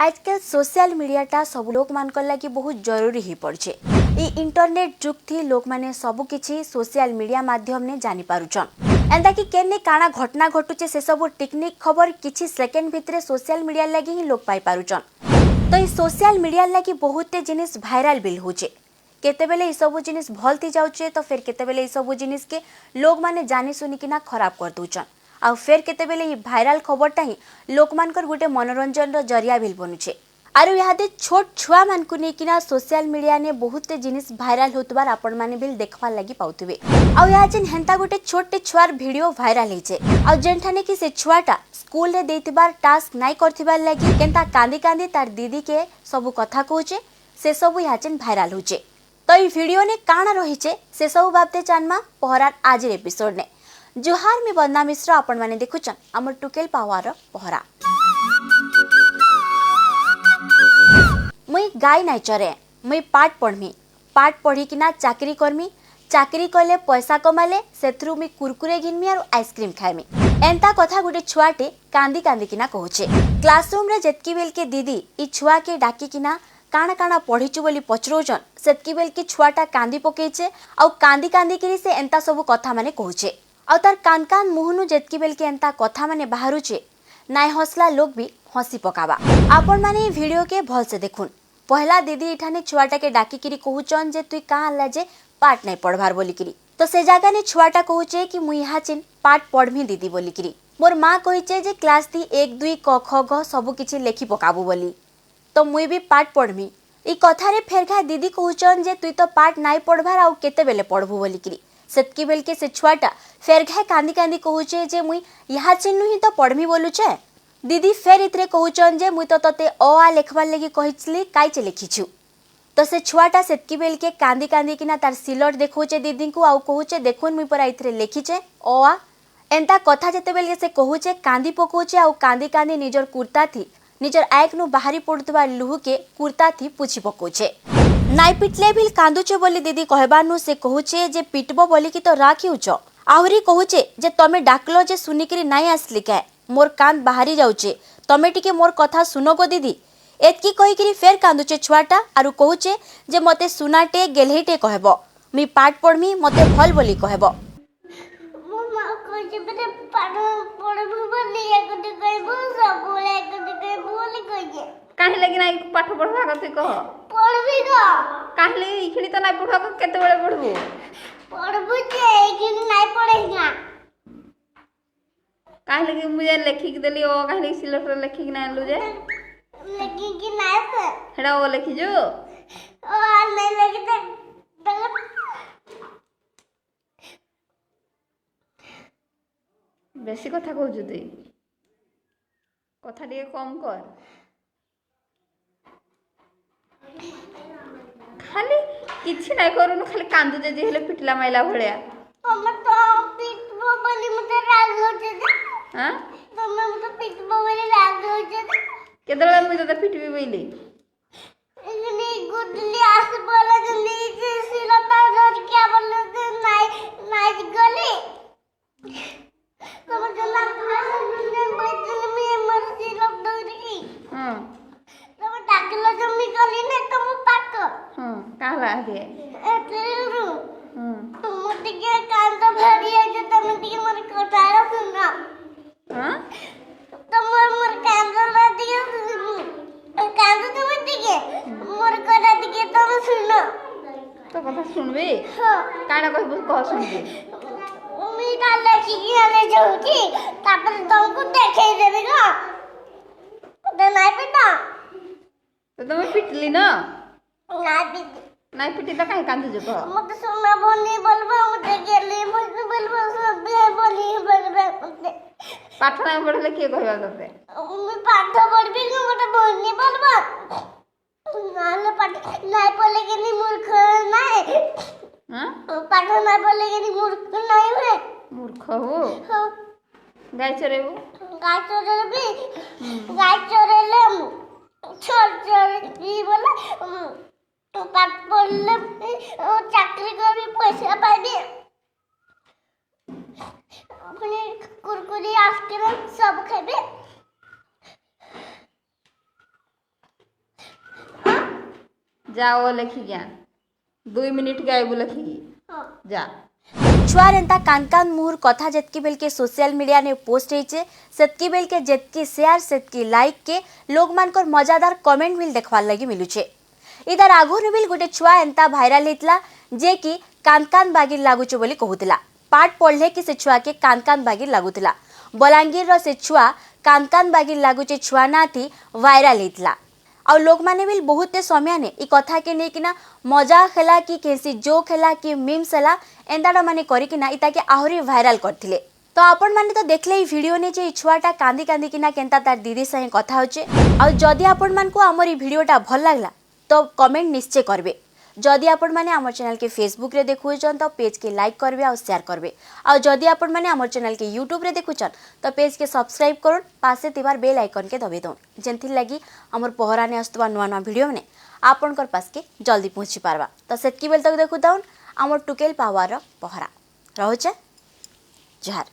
आजकल सोशल मीडियाटा सब लोग मान लगी बहुत जरूरी ही पड़े। ई इंटरनेट जुग थी लोग माने सब किछि सोशल मीडिया माध्यम ने जानी पारुचन। एंदा कि केने काना घटना घटुचे से सब टेक्निक खबर किछि सेकेंड भितरे सोशल मीडिया लगी ही लोग पाई पारुचन। तो ई सोशल मीडिया लगी बहुते जिनिस भाइराल बिल होचे। केतेबेले ई सब जिनिस भल थी जाउचे तो फिर केतेबेले ई सब जिनिस के लोग माने जानी सुनी किना खराब कर दउचन। आ फिर केतेबेले ई भाइराल खबरटा ही लोक मानकर गुटे मनोरंजन रो जरिया बिल बनुचे। आरु यादे छोट छुआ मानकु नेकिना सोशल मीडिया ने बहुते जिनिस भाइराल होतबार आपण माने बिल देखवा लगी पाउथिबे। आ या जिन हेंता गुटे छोटे छुआर वीडियो भाइराल हेचे। आ जेंठाने कि से छुआटा स्कूल रे देतिबार टास्क नाइ करथिबार लगी केनता कांदी कांदी तार दीदी के सब कथा कहूचे से सब याचिन भाइराल होचे। तो ई वीडियो ने काना रहिचे से सब बाबते जानमा पहरार आजिर एपिसोड ने। जुहार मी वंदना मिश्रा आपण माने देखुचन हमर टुकेल पावर पहरा। मुई गाय नाइ चरे, मुई पाठ पढ़मी, पाठ पढ़ी किना चाकरी करमी, चाकरी कले पैसा कमाले सेथरु मी कुरकुरे घिनमी और आइसक्रीम खाइमी। एंता कथा गुटे छुआटे कांदी कांदी किना कहूचे। क्लासरूम रे जेतकी बेल के दीदी ई छुआ के डाकी किना काना काना पढ़ीचु बोली पचरोचन सेतकी बेल के छुआटा कांदी पकेचे और कांदी कांदी किरी से एंता सब कथा माने कहूचे। और तार कान कान मुहनु जेतकी बेल के एंता कथा माने बाहरुचे नाइ हसला लोग भी हसी पकाबा। आपण माने वीडियो के भल से देखुन। पहला दीदी इठाने छुआटा के डाकी किरी कहूचन जे तुई का आला जे पाठ नहीं पढ़वार बोली किरी। तो से जागा ने छुआटा कहूचे कि मुई यहाँ चिन पाठ पढ़मी दीदी बोली किरी। मोर माँ कहिचे जे क्लास दी 1 2 क ख ग सब किछि लेखी पकाबू बोली। तो मुई भी पाठ पढ़मी। ई कथारे फेरखा दीदी कहूचन जे तुई तो पाठ नाइ पढ़वार आउ केते बेले पढ़बू बोली किरी। सेतकी बेल के से छुआटा फेर घाय कांदी कांदी कहूचे जे मुई यहाँ चिन्नु ही तो पढ़मी बोलुचे। दीदी फेर इतरे कहूचन जे मुई तो तते अ आ लेखबार लगी कहिसली काइचे लिखिछु। तो से छुआटा सेतकी बेल के कांदी कांदी किना तार सिलट देखौचे दीदी को आउ कहूचे देखुन मुई परा इतरे लिखिचे अ आ। एंता कथा जेते बेल से कहूचे कांदी पकोचे आउ कांदी कांदी निजर कुर्ता थी निजर आयक नु बाहरी पड़ुतबा लुहु के कुर्ता थी पुछि पकोचे। नाइ पिटले भी कांदुचे बोली दीदी कहबानु से कहूचे जे पिटबो बोली कि तो राखिउच। आहुरी कहूचे जे तमे डाकलो जे सुनिकरी नाइ आसली काय मोर कान बाहरी जाउचे तमे टिके मोर कथा सुनो गो दीदी। एतकी कहिकरी फेर कांदुचे छुआटा आरु कहूचे जे मते सुनाटे गेलहीटे कहबो मी पाठ पढ़मी मते भल बोली कहबो। मो मां कहजे बते पाठ पढ़बो बोली एकटे कहबो सब बोले एकटे कहबो बोली कहजे। काहे लगी नाइ पाठ पढ़वा कते कह पढ़बी ग काहे लगी इखिनी तो नाइ पढ़वा केते बेले पढ़बो पढ़बो जे इखिनी नाइ पढ़ेगा काहे लगी मुझे लेखि के देली ओ काहे लगी सिलट रे लेखि के ना आनलु जे लेकिन कि नाइ से हेडा ओ लेखि जो ओ नहीं लगी तो बेसी कथा कहजु तुई कथा टिके कम कर खाली किछि नाइ करूनु खाली कांदु जे हेले पिटला माइला भलिया हम तो पिटबो बोली मते राग होचे जे हां तुम तो पिटबो बोली राग होचे जे केदला मुई तो पिटबी बोली इखनी गुडली आस बोला जे नीचे सिलता धर के बोले जे नाइ नाइ गली तुम जला भाषा ने बैठल में मर सिलत दौरी हां तुम डाकलो जमी गली ने तुम पाक हां काला दे एतरू हां तुम टिके कांद भरिया जे तुम टिके मोर कटारा सुना हां तुम मोर कांद ला दिया कांद तुम टिके मोर कटा टिके तुम सुनो तो कथा सुनबे हां काना कहबो कह सुनबे मी डाले की आले जाउची तापर तुमको देखे देबे ग तो नाइ पिटा तो तुम पिटली ना नाइ पिटी नाइ पिटी तो काहे कांदु जो कह मत सुना बोली बोलबो मते गेली मत बोलबो सब बोली बोलबे मते पाठ ना पढ़ले के कहबा तते मैं पाठ पढ़बी कि मते बोलनी बोलबो नाले पाठ नाइ पढ़ले के नि मूर्ख नाइ हां पाठ नाइ पढ़ले के नि मूर्ख नाइ है मूर्ख हो गाय चरेबो गाय चोरेबी गाय चोरेले छोड़ चोरी बोला पाठ पढ़ले चाकरी करबी पैसा पाइबी अपने कुरकुरी आइसक्रीम सब खाइबे जाओ लिखी ज्ञान 2 मिनिट गायबू लिखी जा छुआर एंता कान कान मुहुर कथा जेतकी बेल के सोशल मीडिया ने पोस्ट होइचे सेतकी बेल के जेतकी शेयर सेतकी लाइक के लोग मानकर मजादार कमेंट मिल देखवार लगी मिलुचे। इधर आगुर बिल गोटे छुआ एंता भाइराल हेतला जे कि कान कान बागिर लागुचे बोली कहूतिला। पाठ पढ़ले कि से छुआ के कान कान बागिर लागुतिला। बलांगीर रो से छुआ कान कान बागिर लागुचे छुआ ना थी वायरल हेतला। और लोग माने भी बहुत समय ने इ कथा के नहीं किना मजाक ହେଲା कि केसी जोक ହେଲା कि मीम्स ହେଲା एंदाटा माने करी किना इता के आहुरी वायरल करथिले। तो आपण माने तो देखले ई वीडियो ने जे छुआटा कांदी कांदी किना केंता तार दीदी संगे कथा होचे। और जदि आपण मान को हमर ई वीडियोटा भल लागला तो कमेंट निश्चय करबे। जदि आपण माने हमर चैनल के फेसबुक रे देखुचन तो पेज के लाइक करबे और शेयर करबे। और जदि आपण माने हमर चैनल के यूट्यूब रे देखुचन तो पेज के सब्सक्राइब करन पासे तिबार बेल आइकन के दबे दो जेंथि लगी हमर पहरा ने आस्तबा नुआ नुआ वीडियो ने आपनकर पास के जल्दी पहुंची पारबा। तो सेतकी बेल तक देखु दाउन हमर टुकेल पावर पहरा रहउचे जहर।